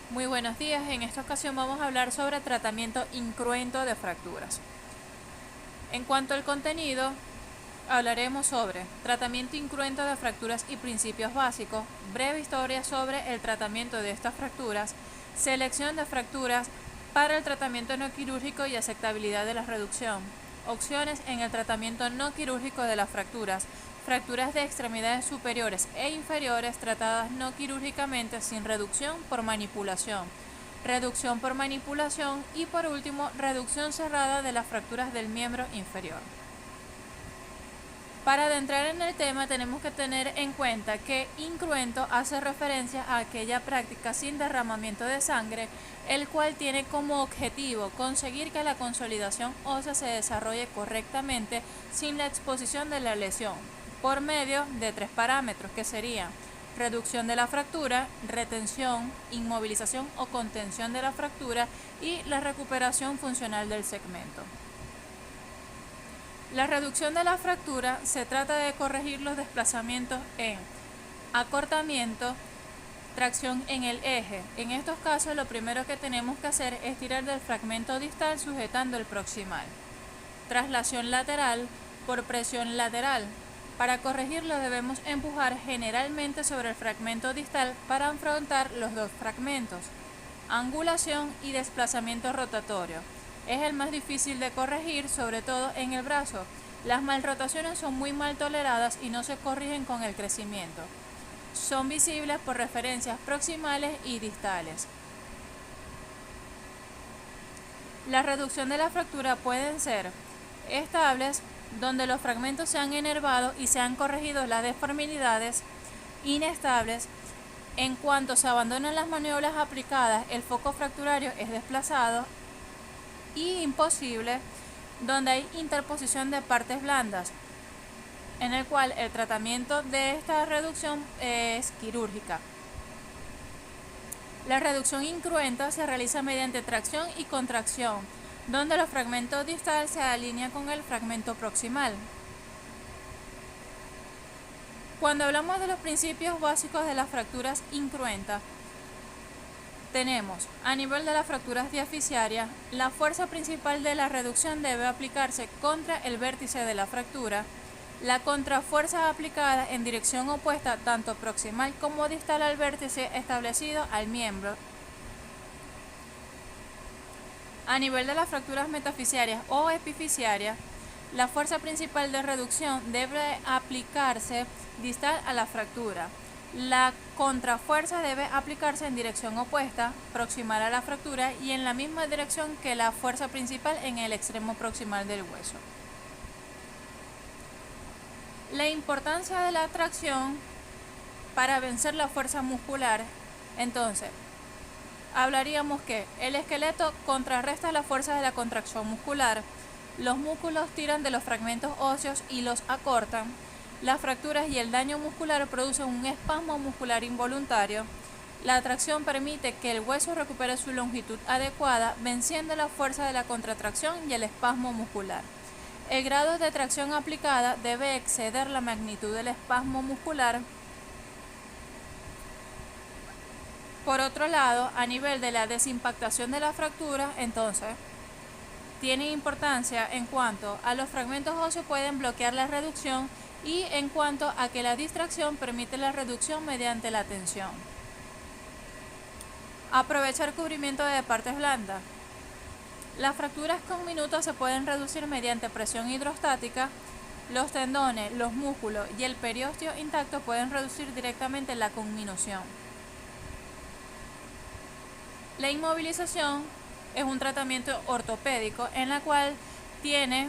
Muy buenos días, en esta ocasión vamos a hablar sobre tratamiento incruento de fracturas. En cuanto al contenido, hablaremos sobre tratamiento incruento de fracturas y principios básicos, breve historia sobre el tratamiento de estas fracturas, selección de fracturas para el tratamiento no quirúrgico y aceptabilidad de la reducción, opciones en el tratamiento no quirúrgico de las fracturas, fracturas de extremidades superiores e inferiores tratadas no quirúrgicamente sin reducción por manipulación, reducción por manipulación y por último, reducción cerrada de las fracturas del miembro inferior. Para adentrar en el tema tenemos que tener en cuenta que incruento hace referencia a aquella práctica sin derramamiento de sangre, el cual tiene como objetivo conseguir que la consolidación ósea se desarrolle correctamente sin la exposición de la lesión, por medio de 3 parámetros que serían reducción de la fractura, retención, inmovilización o contención de la fractura y la recuperación funcional del segmento. La reducción de la fractura se trata de corregir los desplazamientos en acortamiento, tracción en el eje. En estos casos lo primero que tenemos que hacer es tirar del fragmento distal sujetando el proximal. Traslación lateral por presión lateral. Para corregirlo debemos empujar generalmente sobre el fragmento distal para afrontar los dos fragmentos. Angulación y desplazamiento rotatorio. Es el más difícil de corregir, sobre todo en el brazo. Las malrotaciones son muy mal toleradas y no se corrigen con el crecimiento. Son visibles por referencias proximales y distales. La reducción de la fractura pueden ser estables, donde los fragmentos se han enervado y se han corregido las deformidades, inestables, en cuanto se abandonan las maniobras aplicadas, el foco fracturario es desplazado, y imposible, donde hay interposición de partes blandas, en el cual el tratamiento de esta reducción es quirúrgica. La reducción incruenta se realiza mediante tracción y contracción, donde los fragmentos distal se alinean con el fragmento proximal. Cuando hablamos de los principios básicos de las fracturas incruentas, tenemos, a nivel de las fracturas diaficiarias, la fuerza principal de la reducción debe aplicarse contra el vértice de la fractura, la contrafuerza aplicada en dirección opuesta tanto proximal como distal al vértice establecido al miembro. A nivel de las fracturas metafisiarias o epifisiarias, la fuerza principal de reducción debe aplicarse distal a la fractura. La contrafuerza debe aplicarse en dirección opuesta, proximal a la fractura y en la misma dirección que la fuerza principal en el extremo proximal del hueso. La importancia de la tracción para vencer la fuerza muscular, entonces, hablaríamos que el esqueleto contrarresta la fuerza de la contracción muscular, los músculos tiran de los fragmentos óseos y los acortan, las fracturas y el daño muscular producen un espasmo muscular involuntario. La tracción permite que el hueso recupere su longitud adecuada, venciendo la fuerza de la contracción y el espasmo muscular. El grado de tracción aplicada debe exceder la magnitud del espasmo muscular. Por otro lado, a nivel de la desimpactación de la fractura, entonces, tiene importancia en cuanto a los fragmentos óseos pueden bloquear la reducción y en cuanto a que la distracción permite la reducción mediante la tensión. Aprovechar cubrimiento de partes blandas. Las fracturas con minutos se pueden reducir mediante presión hidrostática. Los tendones, los músculos y el periósteo intacto pueden reducir directamente la conminución. La inmovilización es un tratamiento ortopédico en la cual tiene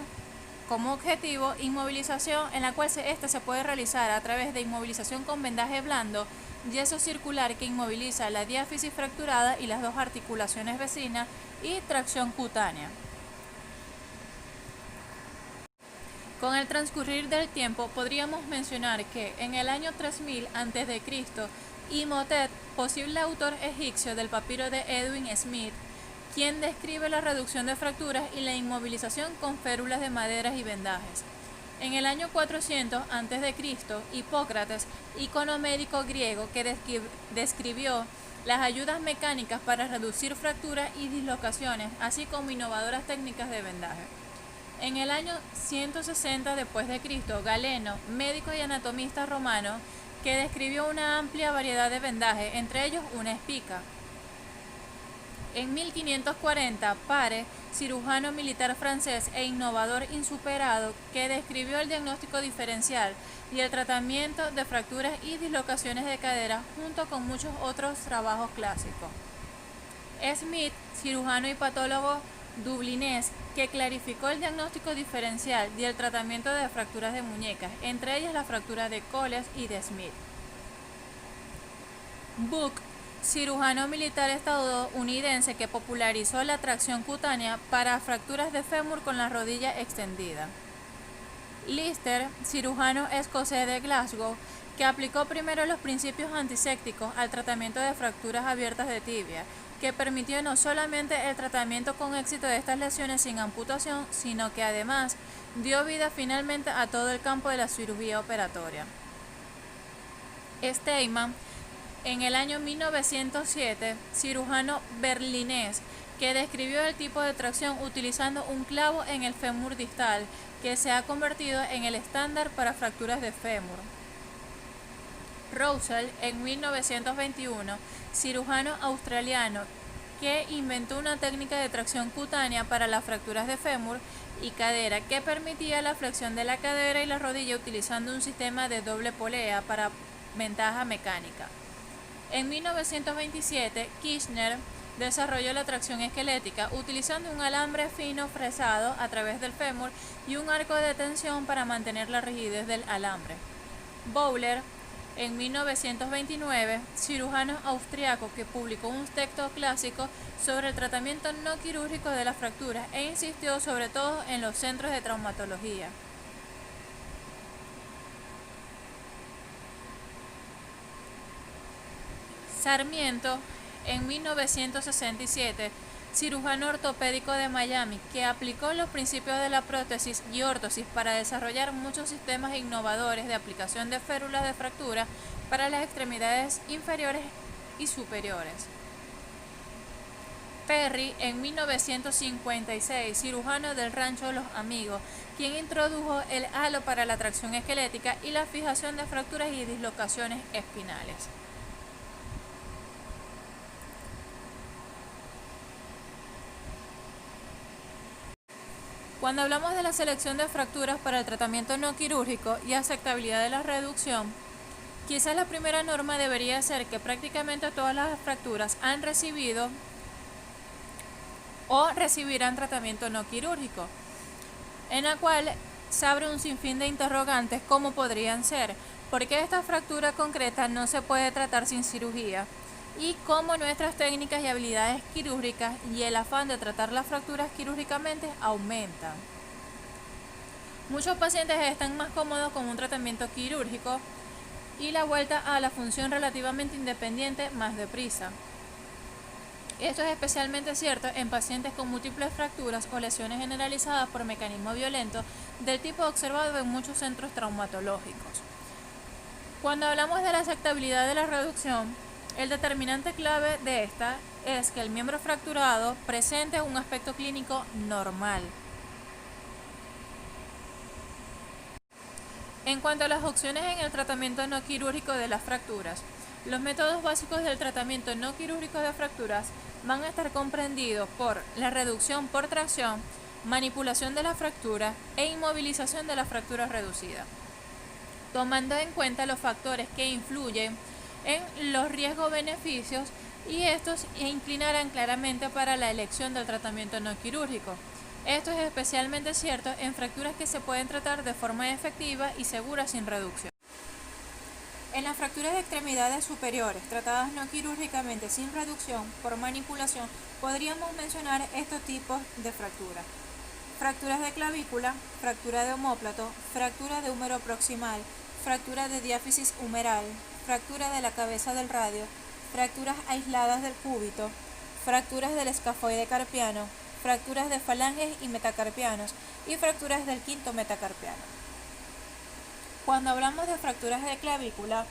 como objetivo inmovilización en la cual esta se puede realizar a través de inmovilización con vendaje blando, yeso circular que inmoviliza la diáfisis fracturada y las dos articulaciones vecinas y tracción cutánea. Con el transcurrir del tiempo podríamos mencionar que en el año 3000 a.C., Imhotep, posible autor egipcio del papiro de Edwin Smith, quien describe la reducción de fracturas y la inmovilización con férulas de maderas y vendajes. En el año 400 a.C., Hipócrates, ícono médico griego que describió las ayudas mecánicas para reducir fracturas y dislocaciones, así como innovadoras técnicas de vendaje. En el año 160 después de Cristo, Galeno, médico y anatomista romano, que describió una amplia variedad de vendajes, entre ellos una espica. En 1540, Pare, cirujano militar francés e innovador insuperado, que describió el diagnóstico diferencial y el tratamiento de fracturas y dislocaciones de cadera junto con muchos otros trabajos clásicos. Smith, cirujano y patólogo dublinés, que clarificó el diagnóstico diferencial y el tratamiento de fracturas de muñecas, entre ellas la fractura de Coles y de Smith. Book, cirujano militar estadounidense que popularizó la tracción cutánea para fracturas de fémur con la rodilla extendida. Lister, cirujano escocés de Glasgow, que aplicó primero los principios antisépticos al tratamiento de fracturas abiertas de tibia, que permitió no solamente el tratamiento con éxito de estas lesiones sin amputación, sino que además dio vida finalmente a todo el campo de la cirugía operatoria. Steinman, en el año 1907, cirujano berlinés, que describió el tipo de tracción utilizando un clavo en el fémur distal, que se ha convertido en el estándar para fracturas de fémur. Roussel, en 1921, cirujano australiano, que inventó una técnica de tracción cutánea para las fracturas de fémur y cadera que permitía la flexión de la cadera y la rodilla utilizando un sistema de doble polea para ventaja mecánica. En 1927, Kirchner desarrolló la tracción esquelética utilizando un alambre fino fresado a través del fémur y un arco de tensión para mantener la rigidez del alambre. Bowler, en 1929, cirujano austriaco que publicó un texto clásico sobre el tratamiento no quirúrgico de las fracturas e insistió sobre todo en los centros de traumatología. Sarmiento, en 1967, cirujano ortopédico de Miami, que aplicó los principios de la prótesis y órtosis para desarrollar muchos sistemas innovadores de aplicación de férulas de fractura para las extremidades inferiores y superiores. Perry, en 1956, cirujano del Rancho Los Amigos, quien introdujo el halo para la tracción esquelética y la fijación de fracturas y dislocaciones espinales. Cuando hablamos de la selección de fracturas para el tratamiento no quirúrgico y aceptabilidad de la reducción, quizás la primera norma debería ser que prácticamente todas las fracturas han recibido o recibirán tratamiento no quirúrgico, en la cual se abre un sinfín de interrogantes como podrían ser: ¿por qué esta fractura concreta no se puede tratar sin cirugía? Y cómo nuestras técnicas y habilidades quirúrgicas y el afán de tratar las fracturas quirúrgicamente aumentan. Muchos pacientes están más cómodos con un tratamiento quirúrgico y la vuelta a la función relativamente independiente más deprisa. Esto es especialmente cierto en pacientes con múltiples fracturas o lesiones generalizadas por mecanismo violento del tipo observado en muchos centros traumatológicos. Cuando hablamos de la aceptabilidad de la reducción, el determinante clave de esta es que el miembro fracturado presente un aspecto clínico normal. En cuanto a las opciones en el tratamiento no quirúrgico de las fracturas, los métodos básicos del tratamiento no quirúrgico de fracturas van a estar comprendidos por la reducción por tracción, manipulación de la fractura e inmovilización de la fractura reducida, tomando en cuenta los factores que influyen en los riesgos-beneficios, y estos inclinarán claramente para la elección del tratamiento no quirúrgico. Esto es especialmente cierto en fracturas que se pueden tratar de forma efectiva y segura sin reducción. En las fracturas de extremidades superiores tratadas no quirúrgicamente sin reducción por manipulación, podríamos mencionar estos tipos de fracturas: fracturas de clavícula, fractura de omóplato, fractura de húmero proximal, fractura de diáfisis humeral, fractura de la cabeza del radio, fracturas aisladas del cúbito, fracturas del escafoide carpiano, fracturas de falanges y metacarpianos y fracturas del quinto metacarpiano. Cuando hablamos de fracturas de clavícula,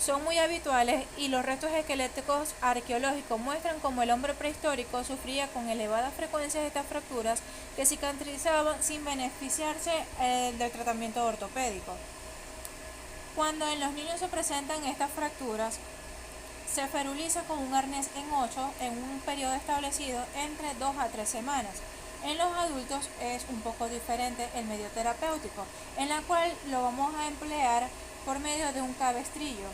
son muy habituales y los restos esqueléticos arqueológicos muestran cómo el hombre prehistórico sufría con elevada frecuencia de estas fracturas que cicatrizaban sin beneficiarse del tratamiento ortopédico. Cuando en los niños se presentan estas fracturas, se feruliza con un arnés en 8 en un periodo establecido entre 2 a 3 semanas. En los adultos es un poco diferente el medio terapéutico, en la cual lo vamos a emplear por medio de un cabestrillo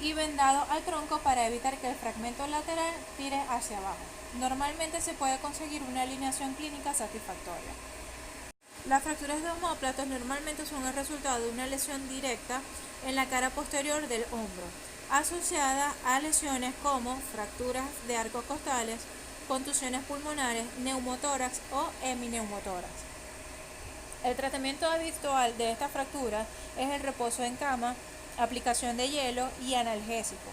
y vendado al tronco para evitar que el fragmento lateral tire hacia abajo. Normalmente se puede conseguir una alineación clínica satisfactoria. Las fracturas de omóplatos normalmente son el resultado de una lesión directa en la cara posterior del hombro, asociada a lesiones como fracturas de arcos costales, contusiones pulmonares, neumotórax o hemineumotórax. El tratamiento habitual de esta fractura es el reposo en cama, aplicación de hielo y analgésico.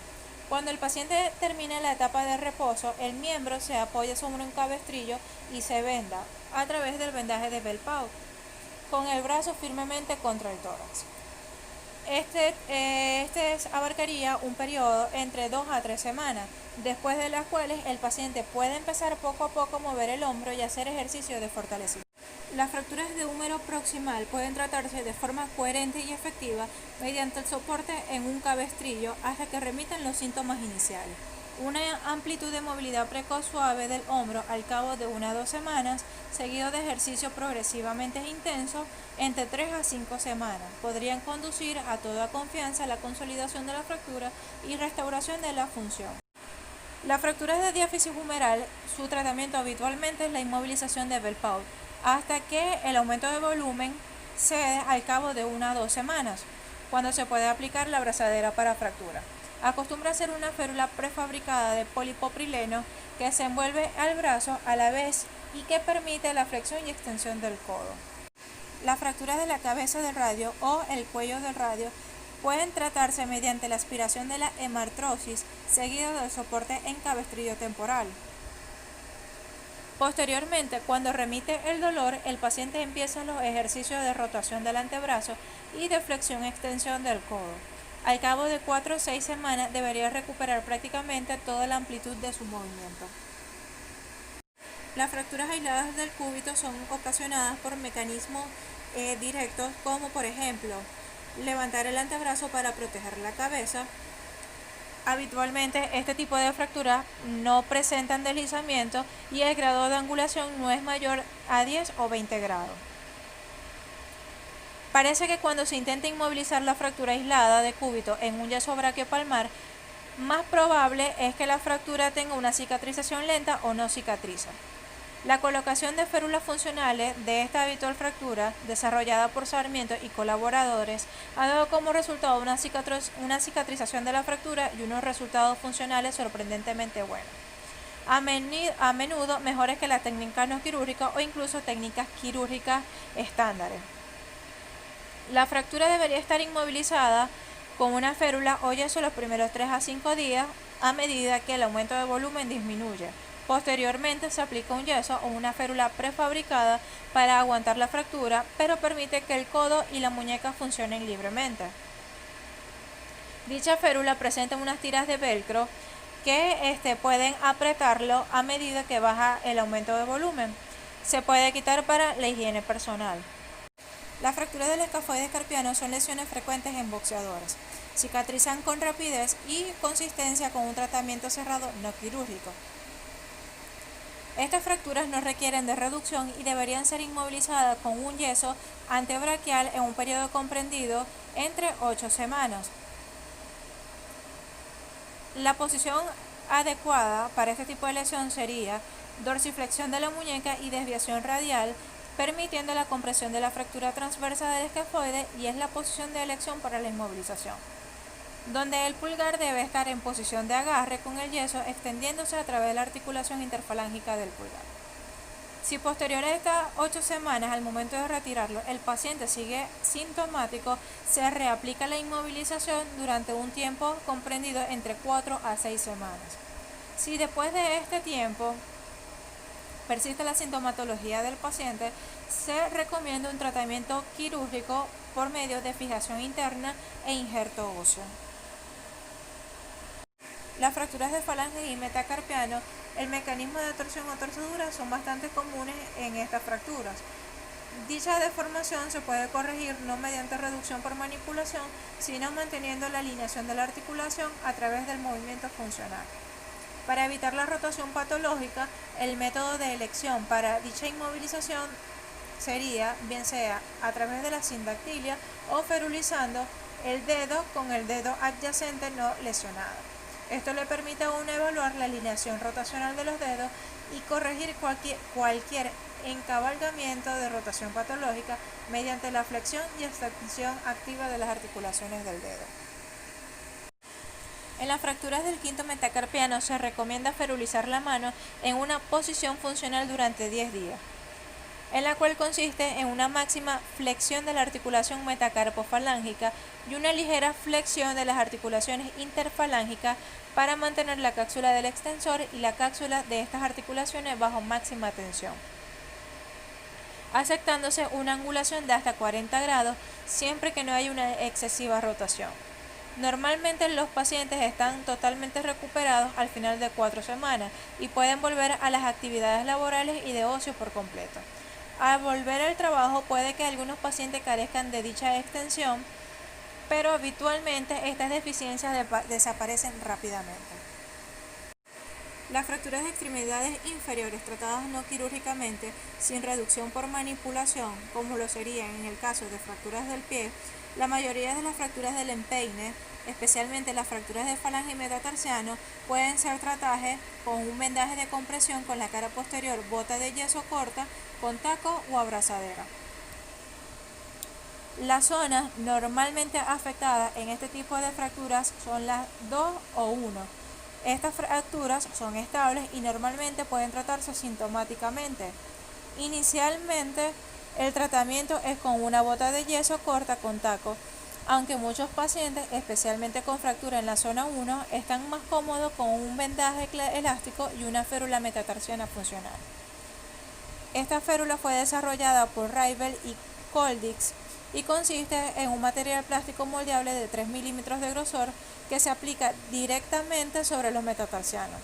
Cuando el paciente termina la etapa de reposo, el miembro se apoya sobre un cabestrillo y se venda a través del vendaje de Bell-Paut, con el brazo firmemente contra el tórax. Este abarcaría un periodo entre 2 a 3 semanas, después de las cuales el paciente puede empezar poco a poco a mover el hombro y hacer ejercicio de fortalecimiento. Las fracturas de húmero proximal pueden tratarse de forma coherente y efectiva mediante el soporte en un cabestrillo hasta que remiten los síntomas iniciales. Una amplitud de movilidad precoz suave del hombro al cabo de 1 a 2 semanas, seguido de ejercicio progresivamente intenso entre 3 a 5 semanas, podrían conducir a toda confianza a la consolidación de la fractura y restauración de la función. Las fracturas de diáfisis humeral, su tratamiento habitualmente es la inmovilización de Bell-Paut, hasta que el aumento de volumen cede al cabo de 1 a 2 semanas, cuando se puede aplicar la abrazadera para fractura. Acostumbra ser una férula prefabricada de polipropileno que se envuelve al brazo a la vez y que permite la flexión y extensión del codo. Las fracturas de la cabeza del radio o el cuello del radio pueden tratarse mediante la aspiración de la hemartrosis seguido del soporte en cabestrillo temporal. Posteriormente, cuando remite el dolor, el paciente empieza los ejercicios de rotación del antebrazo y de flexión-extensión del codo. Al cabo de 4 o 6 semanas debería recuperar prácticamente toda la amplitud de su movimiento. Las fracturas aisladas del cúbito son ocasionadas por mecanismos directos como por ejemplo levantar el antebrazo para proteger la cabeza. Habitualmente este tipo de fracturas no presentan deslizamiento y el grado de angulación no es mayor a 10 o 20 grados. Parece que cuando se intenta inmovilizar la fractura aislada de cúbito en un yeso braquiopalmar, más probable es que la fractura tenga una cicatrización lenta o no cicatriza. La colocación de férulas funcionales de esta habitual fractura, desarrollada por Sarmiento y colaboradores, ha dado como resultado una cicatrización de la fractura y unos resultados funcionales sorprendentemente buenos, a menudo mejores que las técnicas no quirúrgicas o incluso técnicas quirúrgicas estándares. La fractura debería estar inmovilizada con una férula o yeso los primeros 3 a 5 días a medida que el aumento de volumen disminuye. Posteriormente se aplica un yeso o una férula prefabricada para aguantar la fractura, pero permite que el codo y la muñeca funcionen libremente. Dicha férula presenta unas tiras de velcro que pueden apretarlo a medida que baja el aumento de volumen. Se puede quitar para la higiene personal. Las fracturas del escafoide carpiano son lesiones frecuentes en boxeadores. Cicatrizan con rapidez y consistencia con un tratamiento cerrado no quirúrgico. Estas fracturas no requieren de reducción y deberían ser inmovilizadas con un yeso antebraquial en un periodo comprendido entre 8 semanas. La posición adecuada para este tipo de lesión sería dorsiflexión de la muñeca y desviación radial, permitiendo la compresión de la fractura transversa del escafoide, y es la posición de elección para la inmovilización, donde el pulgar debe estar en posición de agarre con el yeso extendiéndose a través de la articulación interfalángica del pulgar. Si posterior a estas 8 semanas al momento de retirarlo el paciente sigue sintomático, se reaplica la inmovilización durante un tiempo comprendido entre 4 a 6 semanas. Si después de este tiempo persiste la sintomatología del paciente, se recomienda un tratamiento quirúrgico por medio de fijación interna e injerto óseo. Las fracturas de falange y metacarpiano, el mecanismo de torsión o torcedura son bastante comunes en estas fracturas. Dicha deformación se puede corregir no mediante reducción por manipulación, sino manteniendo la alineación de la articulación a través del movimiento funcional. Para evitar la rotación patológica, el método de elección para dicha inmovilización sería, bien sea a través de la sindactilia o ferulizando el dedo con el dedo adyacente no lesionado. Esto le permite a uno evaluar la alineación rotacional de los dedos y corregir cualquier encabalgamiento de rotación patológica mediante la flexión y extensión activa de las articulaciones del dedo. En las fracturas del quinto metacarpiano se recomienda ferulizar la mano en una posición funcional durante 10 días, en la cual consiste en una máxima flexión de la articulación metacarpofalángica y una ligera flexión de las articulaciones interfalángicas para mantener la cápsula del extensor y la cápsula de estas articulaciones bajo máxima tensión, aceptándose una angulación de hasta 40 grados siempre que no haya una excesiva rotación. Normalmente los pacientes están totalmente recuperados al final de 4 semanas y pueden volver a las actividades laborales y de ocio por completo. Al volver al trabajo puede que algunos pacientes carezcan de dicha extensión, pero habitualmente estas deficiencias desaparecen rápidamente. Las fracturas de extremidades inferiores tratadas no quirúrgicamente sin reducción por manipulación, como lo sería en el caso de fracturas del pie, la mayoría de las fracturas del empeine, especialmente las fracturas de falange y metatarsiano, pueden ser tratadas con un vendaje de compresión con la cara posterior, bota de yeso corta, con taco o abrazadera. Las zonas normalmente afectadas en este tipo de fracturas son las 2 o 1. Estas fracturas son estables y normalmente pueden tratarse sintomáticamente. Inicialmente, el tratamiento es con una bota de yeso corta con taco, aunque muchos pacientes, especialmente con fractura en la zona 1, están más cómodos con un vendaje elástico y una férula metatarsiana funcional. Esta férula fue desarrollada por Raibel y Coldix y consiste en un material plástico moldeable de 3 milímetros de grosor que se aplica directamente sobre los metatarsianos.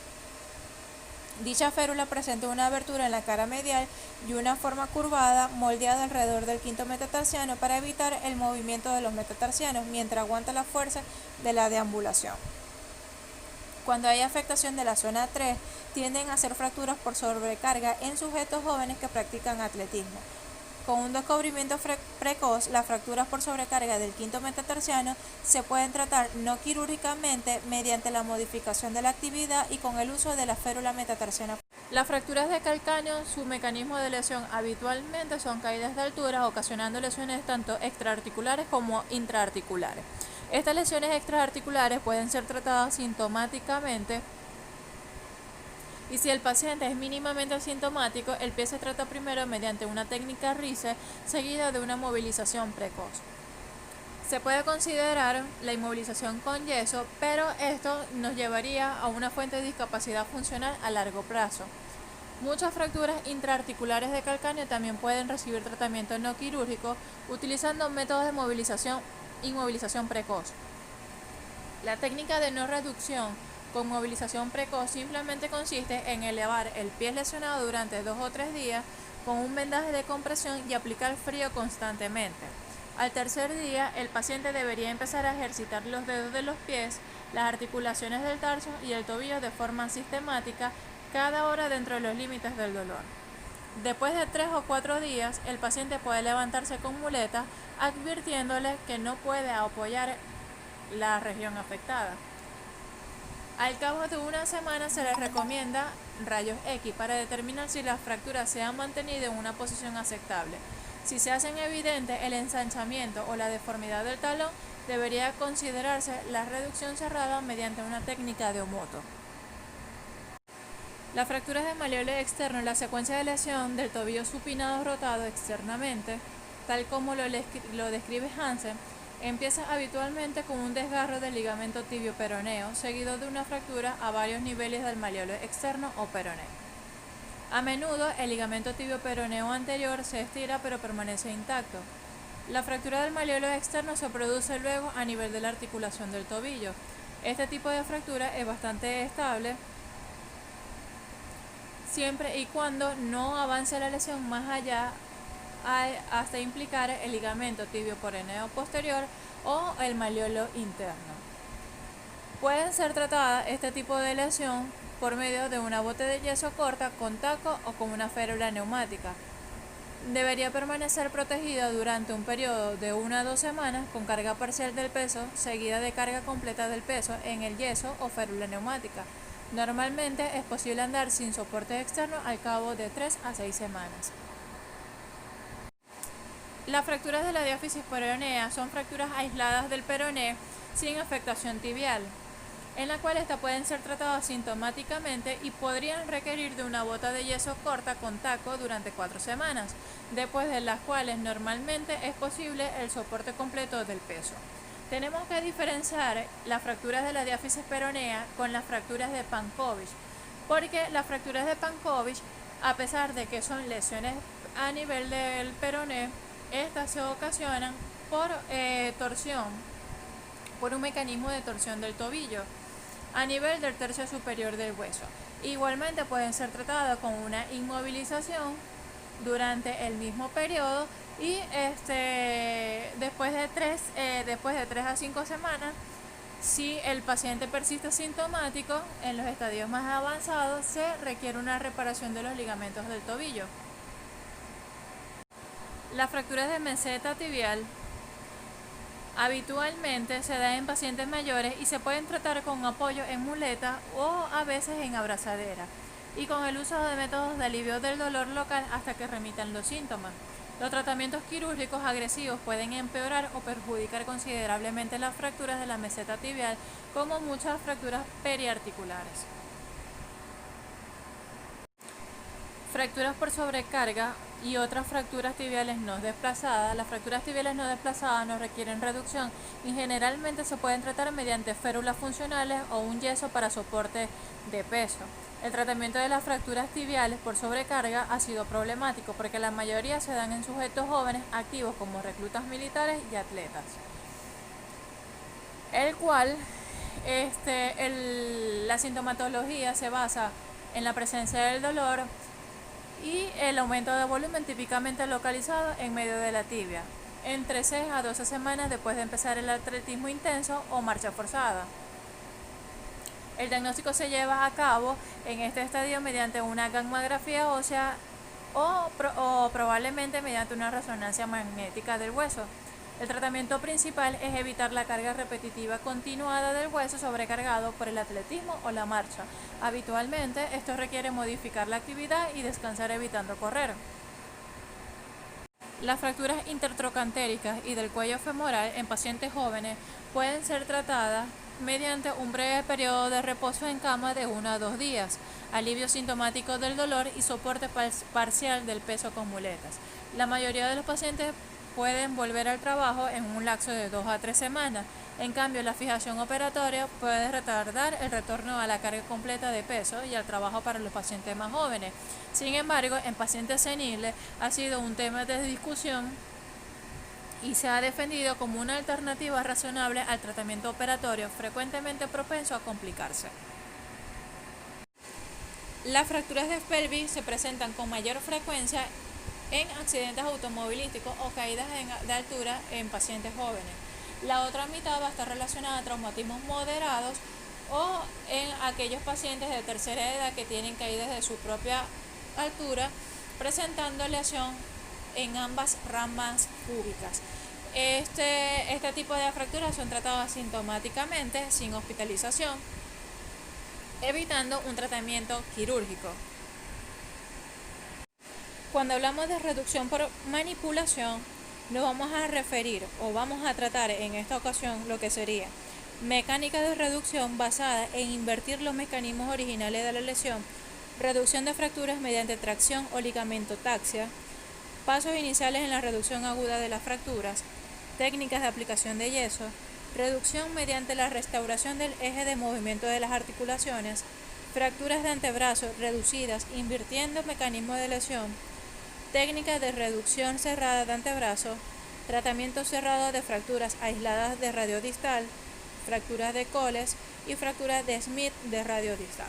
Dicha férula presenta una abertura en la cara medial y una forma curvada moldeada alrededor del quinto metatarsiano para evitar el movimiento de los metatarsianos mientras aguanta la fuerza de la deambulación. Cuando hay afectación de la zona 3, tienden a ser fracturas por sobrecarga en sujetos jóvenes que practican atletismo. Con un descubrimiento precoz, las fracturas por sobrecarga del quinto metatarsiano se pueden tratar no quirúrgicamente mediante la modificación de la actividad y con el uso de la férula metatarsiana. Las fracturas de calcáneo, su mecanismo de lesión habitualmente son caídas de altura, ocasionando lesiones tanto extraarticulares como intraarticulares. Estas lesiones extraarticulares pueden ser tratadas sintomáticamente. Y si el paciente es mínimamente asintomático, el pie se trata primero mediante una técnica RICE seguida de una movilización precoz. Se puede considerar la inmovilización con yeso, pero esto nos llevaría a una fuente de discapacidad funcional a largo plazo. Muchas fracturas intraarticulares de calcáneo también pueden recibir tratamiento no quirúrgico utilizando métodos de inmovilización precoz. La técnica de no reducción con movilización precoz simplemente consiste en elevar el pie lesionado durante 2 o 3 días con un vendaje de compresión y aplicar frío constantemente. Al tercer día, el paciente debería empezar a ejercitar los dedos de los pies, las articulaciones del tarso y el tobillo de forma sistemática cada hora dentro de los límites del dolor. Después de 3 o 4 días, el paciente puede levantarse con muletas, advirtiéndole que no puede apoyar la región afectada. Al cabo de una semana se les recomienda rayos X para determinar si las fracturas se han mantenido en una posición aceptable. Si se hacen evidente el ensanchamiento o la deformidad del talón, debería considerarse la reducción cerrada mediante una técnica de Omoto. Las fracturas de maleole externo, la secuencia de lesión del tobillo supinado rotado externamente, tal como lo describe Hansen, empieza habitualmente con un desgarro del ligamento tibio peroneo, seguido de una fractura a varios niveles del maleolo externo o peroneo. A menudo el ligamento tibio peroneo anterior se estira pero permanece intacto. La fractura del malleolo externo se produce luego a nivel de la articulación del tobillo. Este tipo de fractura es bastante estable siempre y cuando no avance la lesión más allá hasta implicar el ligamento tibio peroneo posterior o el malleolo interno. Pueden ser tratadas este tipo de lesión por medio de una bote de yeso corta con taco o con una férula neumática. Debería permanecer protegida durante un periodo de 1 a 2 semanas con carga parcial del peso seguida de carga completa del peso en el yeso o férula neumática. Normalmente es posible andar sin soporte externo al cabo de 3 a 6 semanas. Las fracturas de la diáfisis peronea son fracturas aisladas del peroné sin afectación tibial, en la cual estas pueden ser tratadas sintomáticamente y podrían requerir de una bota de yeso corta con taco durante 4 semanas, después de las cuales normalmente es posible el soporte completo del peso. Tenemos que diferenciar las fracturas de la diáfisis peronea con las fracturas de Pankovic, porque las fracturas de Pankovic, a pesar de que son lesiones a nivel del peroné, estas se ocasionan por torsión, por un mecanismo de torsión del tobillo a nivel del tercio superior del hueso. Igualmente pueden ser tratadas con una inmovilización durante el mismo periodo y después de 3 a 5 semanas, si el paciente persiste sintomático, en los estadios más avanzados se requiere una reparación de los ligamentos del tobillo. Las fracturas de meseta tibial habitualmente se da en pacientes mayores y se pueden tratar con apoyo en muleta o a veces en abrazadera y con el uso de métodos de alivio del dolor local hasta que remitan los síntomas. Los tratamientos quirúrgicos agresivos pueden empeorar o perjudicar considerablemente las fracturas de la meseta tibial, como muchas fracturas periarticulares. Fracturas por sobrecarga y otras fracturas tibiales no desplazadas. Las fracturas tibiales no desplazadas no requieren reducción y generalmente se pueden tratar mediante férulas funcionales o un yeso para soporte de peso. El tratamiento de las fracturas tibiales por sobrecarga ha sido problemático porque la mayoría se dan en sujetos jóvenes activos como reclutas militares y atletas, el cual la sintomatología se basa en la presencia del dolor y el aumento de volumen típicamente localizado en medio de la tibia, entre 6 a 12 semanas después de empezar el atletismo intenso o marcha forzada. El diagnóstico se lleva a cabo en este estadio mediante una gammagrafía ósea o probablemente mediante una resonancia magnética del hueso. El tratamiento principal es evitar la carga repetitiva continuada del hueso sobrecargado por el atletismo o la marcha. Habitualmente, esto requiere modificar la actividad y descansar evitando correr. Las fracturas intertrocantéricas y del cuello femoral en pacientes jóvenes pueden ser tratadas mediante un breve periodo de reposo en cama de 1 a 2 días, alivio sintomático del dolor y soporte parcial del peso con muletas. La mayoría de los pacientes pueden volver al trabajo en un lapso de 2 a 3 semanas. En cambio, la fijación operatoria puede retardar el retorno a la carga completa de peso y al trabajo para los pacientes más jóvenes. Sin embargo, en pacientes seniles ha sido un tema de discusión y se ha defendido como una alternativa razonable al tratamiento operatorio, frecuentemente propenso a complicarse. Las fracturas de pelvis se presentan con mayor frecuencia en accidentes automovilísticos o caídas de altura en pacientes jóvenes. La otra mitad va a estar relacionada a traumatismos moderados o en aquellos pacientes de tercera edad que tienen caídas de su propia altura, presentando lesión en ambas ramas púbicas. Este tipo de fracturas son tratadas sintomáticamente, sin hospitalización, evitando un tratamiento quirúrgico. Cuando hablamos de reducción por manipulación, nos vamos a referir o vamos a tratar en esta ocasión lo que sería mecánica de reducción basada en invertir los mecanismos originales de la lesión, reducción de fracturas mediante tracción o ligamentotaxia, pasos iniciales en la reducción aguda de las fracturas, técnicas de aplicación de yeso, reducción mediante la restauración del eje de movimiento de las articulaciones, fracturas de antebrazo reducidas invirtiendo mecanismo de lesión, técnica de reducción cerrada de antebrazo, tratamiento cerrado de fracturas aisladas de radiodistal, fracturas de Coles y fracturas de Smith de radiodistal.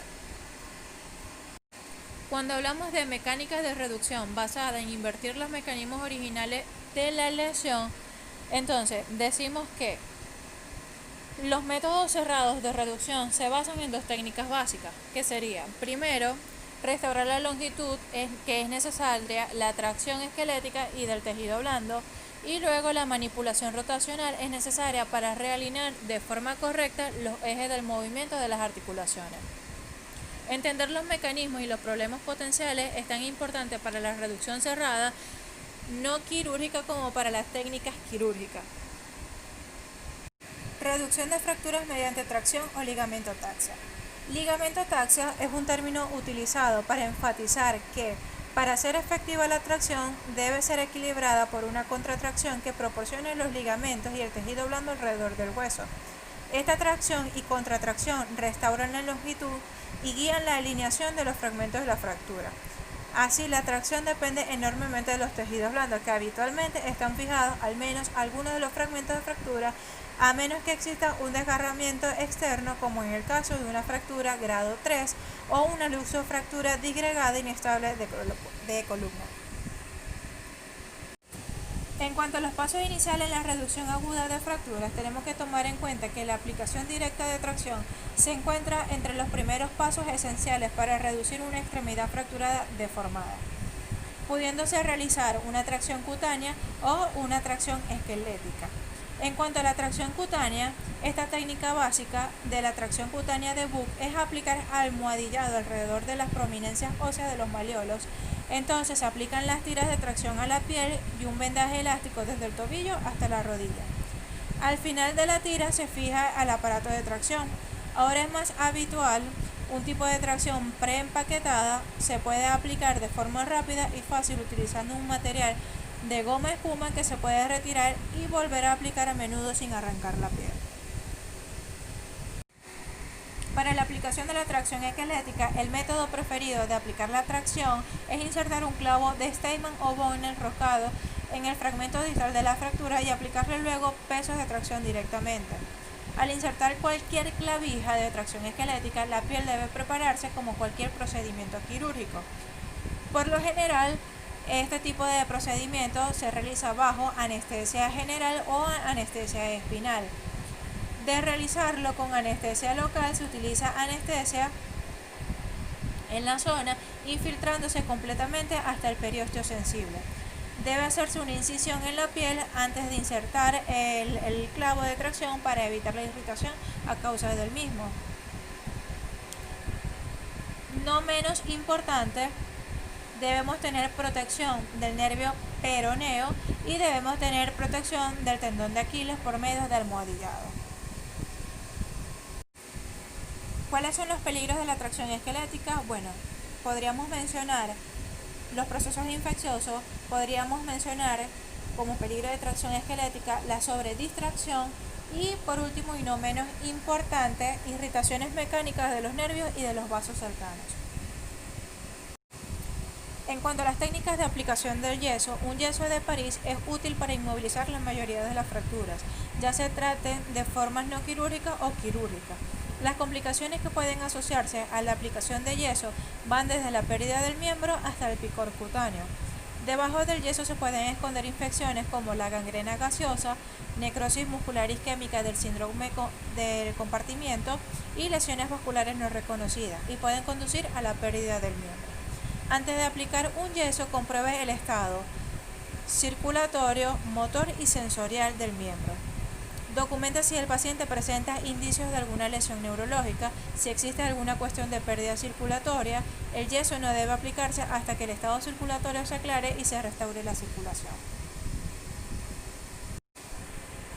Cuando hablamos de mecánica de reducción basada en invertir los mecanismos originales de la lesión, entonces decimos que los métodos cerrados de reducción se basan en dos técnicas básicas, que serían, primero, restaurar la longitud que es necesaria, la tracción esquelética y del tejido blando, y luego la manipulación rotacional es necesaria para realinear de forma correcta los ejes del movimiento de las articulaciones. Entender los mecanismos y los problemas potenciales es tan importante para la reducción cerrada no quirúrgica como para las técnicas quirúrgicas. Reducción de fracturas mediante tracción o ligamentotaxia. Ligamentotaxia es un término utilizado para enfatizar que para ser efectiva la tracción debe ser equilibrada por una contratracción que proporcione los ligamentos y el tejido blando alrededor del hueso. Esta tracción y contratracción restauran la longitud y guían la alineación de los fragmentos de la fractura. Así, la tracción depende enormemente de los tejidos blandos, que habitualmente están fijados al menos algunos de los fragmentos de fractura, a menos que exista un desgarramiento externo, como en el caso de una fractura grado 3 o una luxofractura disgregada inestable de columna. En cuanto a los pasos iniciales en la reducción aguda de fracturas, tenemos que tomar en cuenta que la aplicación directa de tracción se encuentra entre los primeros pasos esenciales para reducir una extremidad fracturada deformada, pudiéndose realizar una tracción cutánea o una tracción esquelética. En cuanto a la tracción cutánea, esta técnica básica de la tracción cutánea de Buck es aplicar almohadillado alrededor de las prominencias óseas de los malleolos. Entonces se aplican las tiras de tracción a la piel y un vendaje elástico desde el tobillo hasta la rodilla. Al final de la tira se fija al aparato de tracción. Ahora es más habitual un tipo de tracción preempaquetada, se puede aplicar de forma rápida y fácil utilizando un material de goma espuma que se puede retirar y volver a aplicar a menudo sin arrancar la piel. Para la aplicación de la tracción esquelética, el método preferido de aplicar la tracción es insertar un clavo de Steinmann o Bone enroscado en el fragmento distal de la fractura y aplicarle luego pesos de tracción directamente. Al insertar cualquier clavija de tracción esquelética, la piel debe prepararse como cualquier procedimiento quirúrgico. Por lo general, este tipo de procedimiento se realiza bajo anestesia general o anestesia espinal. De realizarlo con anestesia local, se utiliza anestesia en la zona, infiltrándose completamente hasta el periósteo sensible. Debe hacerse una incisión en la piel antes de insertar el clavo de tracción para evitar la irritación a causa del mismo. No menos importante, debemos tener protección del nervio peroneo y debemos tener protección del tendón de Aquiles por medio de almohadillado. ¿Cuáles son los peligros de la tracción esquelética? Bueno, podríamos mencionar los procesos infecciosos, podríamos mencionar como peligro de tracción esquelética la sobredistracción y, por último y no menos importante, irritaciones mecánicas de los nervios y de los vasos cercanos. En cuanto a las técnicas de aplicación del yeso, un yeso de París es útil para inmovilizar la mayoría de las fracturas, ya se trate de formas no quirúrgicas o quirúrgicas. Las complicaciones que pueden asociarse a la aplicación de yeso van desde la pérdida del miembro hasta el picor cutáneo. Debajo del yeso se pueden esconder infecciones como la gangrena gaseosa, necrosis muscular isquémica del síndrome del compartimiento y lesiones vasculares no reconocidas, y pueden conducir a la pérdida del miembro. Antes de aplicar un yeso, compruebe el estado circulatorio, motor y sensorial del miembro. Documenta si el paciente presenta indicios de alguna lesión neurológica. Si existe alguna cuestión de pérdida circulatoria, el yeso no debe aplicarse hasta que el estado circulatorio se aclare y se restaure la circulación.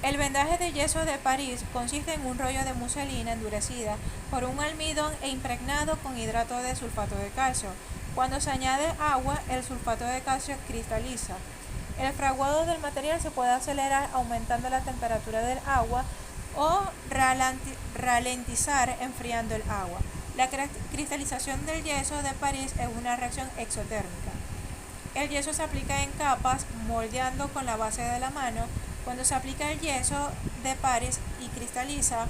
El vendaje de yeso de París consiste en un rollo de muselina endurecida por un almidón e impregnado con hidrato de sulfato de calcio. Cuando se añade agua, el sulfato de calcio cristaliza. El fraguado del material se puede acelerar aumentando la temperatura del agua o ralentizar enfriando el agua. La cristalización del yeso de París es una reacción exotérmica. El yeso se aplica en capas, moldeando con la base de la mano. Cuando se aplica el yeso de París y cristaliza,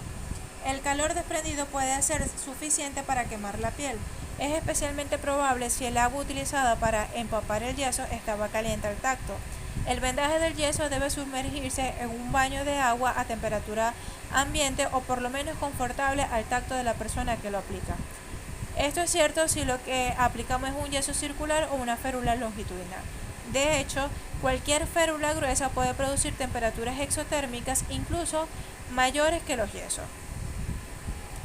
el calor desprendido puede ser suficiente para quemar la piel. Es especialmente probable si el agua utilizada para empapar el yeso estaba caliente al tacto. El vendaje del yeso debe sumergirse en un baño de agua a temperatura ambiente o por lo menos confortable al tacto de la persona que lo aplica. Esto es cierto si lo que aplicamos es un yeso circular o una férula longitudinal. De hecho, cualquier férula gruesa puede producir temperaturas exotérmicas incluso mayores que los yesos.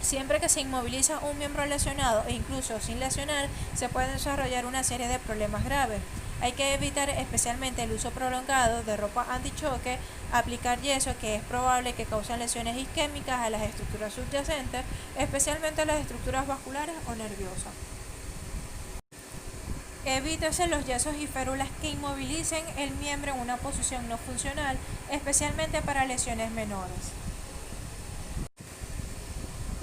Siempre que se inmoviliza un miembro lesionado e incluso sin lesionar, se puede desarrollar una serie de problemas graves. Hay que evitar especialmente el uso prolongado de ropa antichoque, aplicar yeso que es probable que causen lesiones isquémicas a las estructuras subyacentes, especialmente a las estructuras vasculares o nerviosas. Evítese los yesos y férulas que inmovilicen el miembro en una posición no funcional, especialmente para lesiones menores.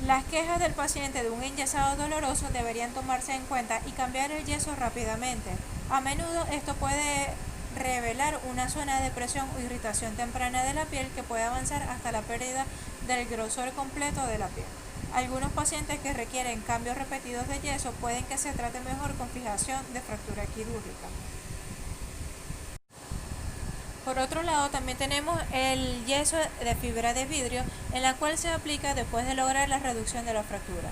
Las quejas del paciente de un enyesado doloroso deberían tomarse en cuenta y cambiar el yeso rápidamente. A menudo esto puede revelar una zona de presión o irritación temprana de la piel que puede avanzar hasta la pérdida del grosor completo de la piel. Algunos pacientes que requieren cambios repetidos de yeso pueden que se trate mejor con fijación de fractura quirúrgica. Por otro lado, también tenemos el yeso de fibra de vidrio, en la cual se aplica después de lograr la reducción de la fractura.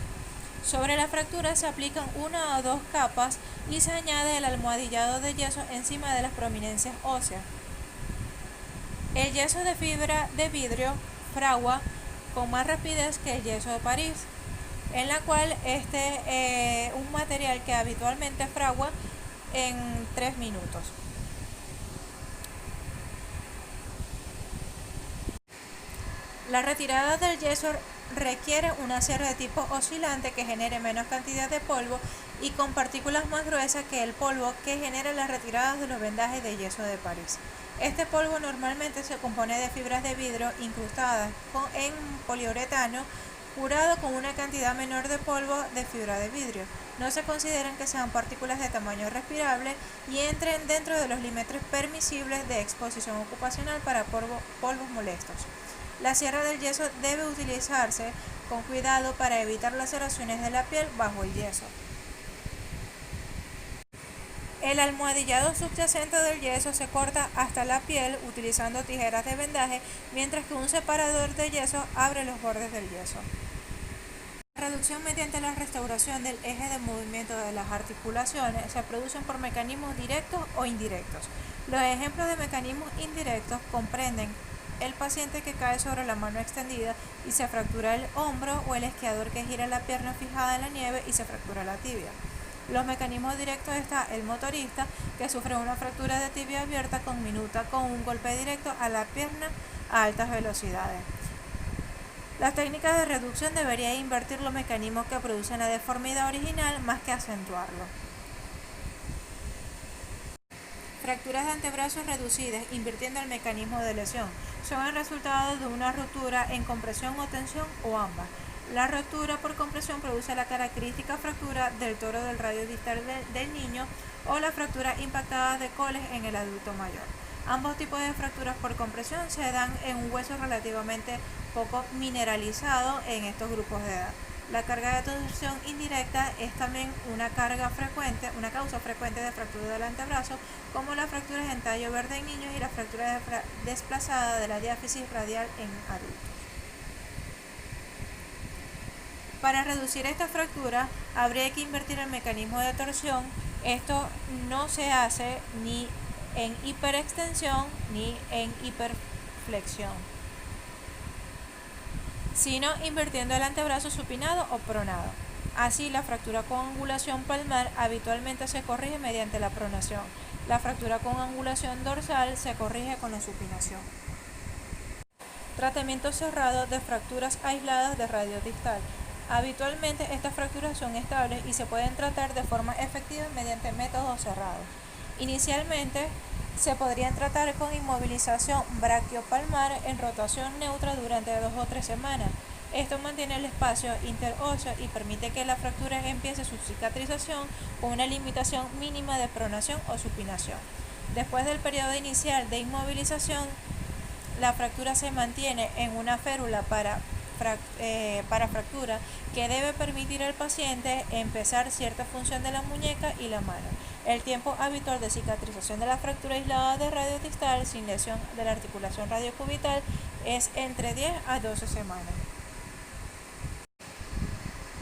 Sobre la fractura se aplican una o dos capas y se añade el almohadillado de yeso encima de las prominencias óseas. El yeso de fibra de vidrio fragua con más rapidez que el yeso de París, en la cual este es un material que habitualmente fragua en 3 minutos. La retirada del yeso requiere un acero de tipo oscilante que genere menos cantidad de polvo y con partículas más gruesas que el polvo que genera las retiradas de los vendajes de yeso de París. Este polvo normalmente se compone de fibras de vidrio incrustadas en poliuretano curado con una cantidad menor de polvo de fibra de vidrio. No se consideran que sean partículas de tamaño respirable y entren dentro de los límites permisibles de exposición ocupacional para polvos molestos. La sierra del yeso debe utilizarse con cuidado para evitar laceraciones de la piel bajo el yeso. El almohadillado subyacente del yeso se corta hasta la piel utilizando tijeras de vendaje, mientras que un separador de yeso abre los bordes del yeso. La reducción mediante la restauración del eje de movimiento de las articulaciones se producen por mecanismos directos o indirectos. Los ejemplos de mecanismos indirectos comprenden el paciente que cae sobre la mano extendida y se fractura el hombro o el esquiador que gira la pierna fijada en la nieve y se fractura la tibia. Los mecanismos directos está el motorista que sufre una fractura de tibia abierta con minuta con un golpe directo a la pierna a altas velocidades. Las técnicas de reducción deberían invertir los mecanismos que producen la deformidad original más que acentuarlo. Fracturas de antebrazos reducidas, invirtiendo el mecanismo de lesión, son el resultado de una rotura en compresión o tensión o ambas. La rotura por compresión produce la característica fractura del toro del radio distal del niño o la fractura impactada de coles en el adulto mayor. Ambos tipos de fracturas por compresión se dan en un hueso relativamente poco mineralizado en estos grupos de edad. La carga de torsión indirecta es también una causa frecuente de fractura del antebrazo, como las fracturas en tallo verde en niños y las fracturas desplazadas de la diáfisis radial en adultos. Para reducir esta fractura, habría que invertir el mecanismo de torsión. Esto no se hace ni en hiperextensión ni en hiperflexión, sino invirtiendo el antebrazo supinado o pronado. Así, la fractura con angulación palmar habitualmente se corrige mediante la pronación. La fractura con angulación dorsal se corrige con la supinación. Tratamiento cerrado de fracturas aisladas de radio distal. Habitualmente estas fracturas son estables y se pueden tratar de forma efectiva mediante métodos cerrados. Inicialmente se podrían tratar con inmovilización braquiopalmar en rotación neutra durante 2 o 3 semanas. Esto mantiene el espacio interóseo y permite que la fractura empiece su cicatrización con una limitación mínima de pronación o supinación. Después del periodo inicial de inmovilización, la fractura se mantiene en una férula para fractura que debe permitir al paciente empezar cierta función de la muñeca y la mano. El tiempo habitual de cicatrización de la fractura aislada de radio distal sin lesión de la articulación radiocubital es entre 10 a 12 semanas.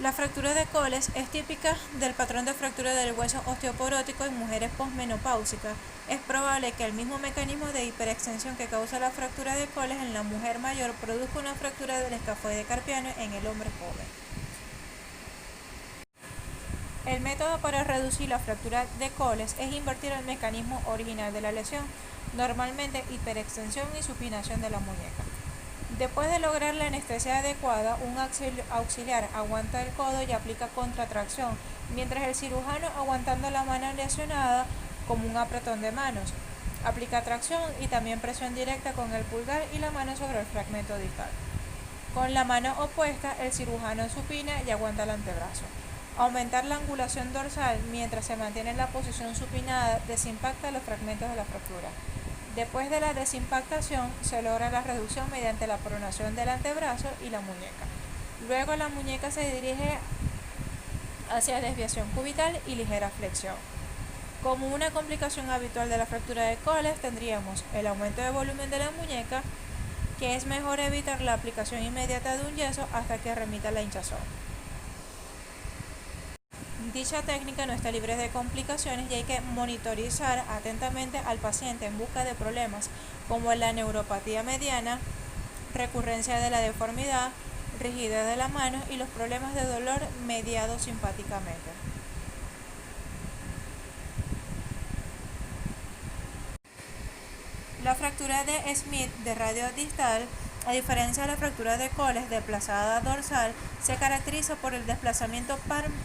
La fractura de Coles es típica del patrón de fractura del hueso osteoporótico en mujeres posmenopáusicas. Es probable que el mismo mecanismo de hiperextensión que causa la fractura de Coles en la mujer mayor produzca una fractura del escafoide carpiano en el hombre joven. El método para reducir la fractura de Coles es invertir el mecanismo original de la lesión, normalmente hiperextensión y supinación de la muñeca. Después de lograr la anestesia adecuada, un auxiliar aguanta el codo y aplica contratracción, mientras el cirujano, aguantando la mano lesionada como un apretón de manos, aplica tracción y también presión directa con el pulgar y la mano sobre el fragmento distal. Con la mano opuesta, el cirujano supina y aguanta el antebrazo. Aumentar la angulación dorsal mientras se mantiene en la posición supinada desimpacta los fragmentos de la fractura. Después de la desimpactación, se logra la reducción mediante la pronación del antebrazo y la muñeca. Luego la muñeca se dirige hacia desviación cubital y ligera flexión. Como una complicación habitual de la fractura de Coles, tendríamos el aumento de volumen de la muñeca, que es mejor evitar la aplicación inmediata de un yeso hasta que remita la hinchazón. Dicha técnica no está libre de complicaciones y hay que monitorizar atentamente al paciente en busca de problemas como la neuropatía mediana, recurrencia de la deformidad, rigidez de la mano y los problemas de dolor mediados simpáticamente. La fractura de Smith de radio distal, a diferencia de la fractura de Coles desplazada dorsal, se caracteriza por el desplazamiento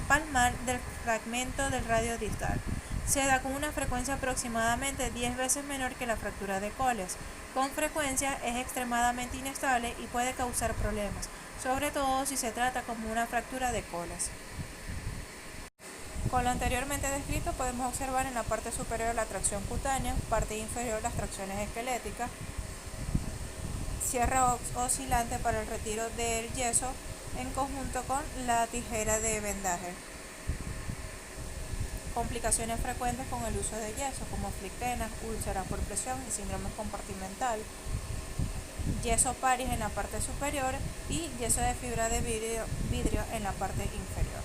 palmar del fragmento del radio distal. Se da con una frecuencia aproximadamente 10 veces menor que la fractura de Coles. Con frecuencia es extremadamente inestable y puede causar problemas, sobre todo si se trata como una fractura de Coles. Con lo anteriormente descrito podemos observar en la parte superior la tracción cutánea, parte inferior las tracciones esqueléticas, cierre oscilante para el retiro del yeso en conjunto con la tijera de vendaje. Complicaciones frecuentes con el uso de yeso como flictenas, úlceras por presión y síndrome compartimental, yeso paris en la parte superior y yeso de fibra de vidrio en la parte inferior.